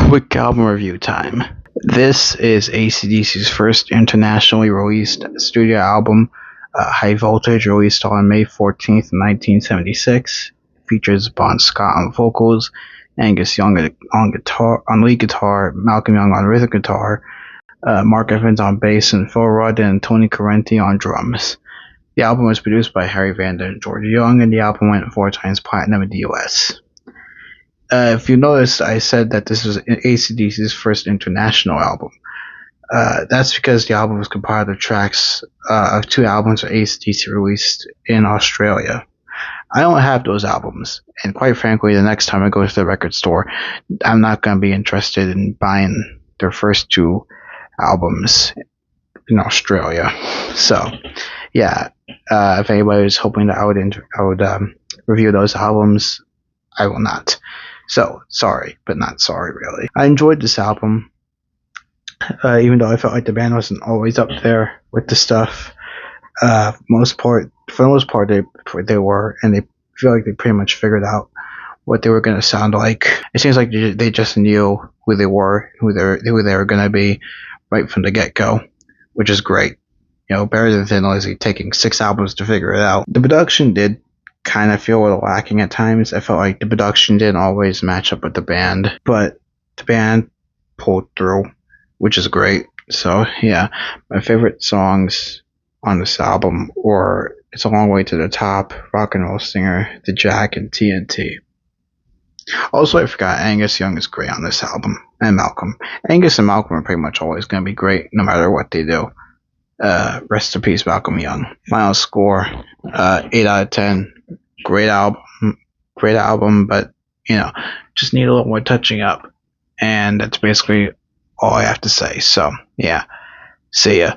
Quick album review time. This is AC/DC's first internationally released studio album, High Voltage, released on May 14th, 1976. Features Bon Scott on vocals, Angus Young on lead guitar, Malcolm Young on rhythm guitar, Mark Evans on bass, and Phil Rudd and Tony Correnti on drums. The album was produced by Harry Vanda and George Young, and the album went 4 times platinum in the US. If you noticed, I said that this was AC/DC's first international album. That's because the album was compiled of tracks of 2 albums that AC/DC released in Australia. I don't have those albums, and quite frankly, the next time I go to the record store, I'm not going to be interested in buying their first 2 albums in Australia. So, yeah, if anybody was hoping that I would review those albums, I will not. So, sorry, but not sorry, really. I enjoyed this album, even though I felt like the band wasn't always up there with the stuff. For the most part, they were, and they feel like they pretty much figured out what they were going to sound like. It seems like they just knew who they were, who they were going to be right from the get-go, which is great. Better than Lizzy taking 6 albums to figure it out. The production did kind of feel a little lacking at times. I felt like the production didn't always match up with the band, but the band pulled through, which is great. So yeah, my favorite songs on this album were It's a Long Way to the Top, Rock and Roll Singer, The Jack, and TNT. Also, I forgot Angus Young is great on this album, and Malcolm. Angus and Malcolm are pretty much always going to be great no matter what they do. Rest in peace, Malcolm Young. Final score, 8 out of 10. Great album, but just need a little more touching up, and that's basically all I have to say. So yeah, see ya.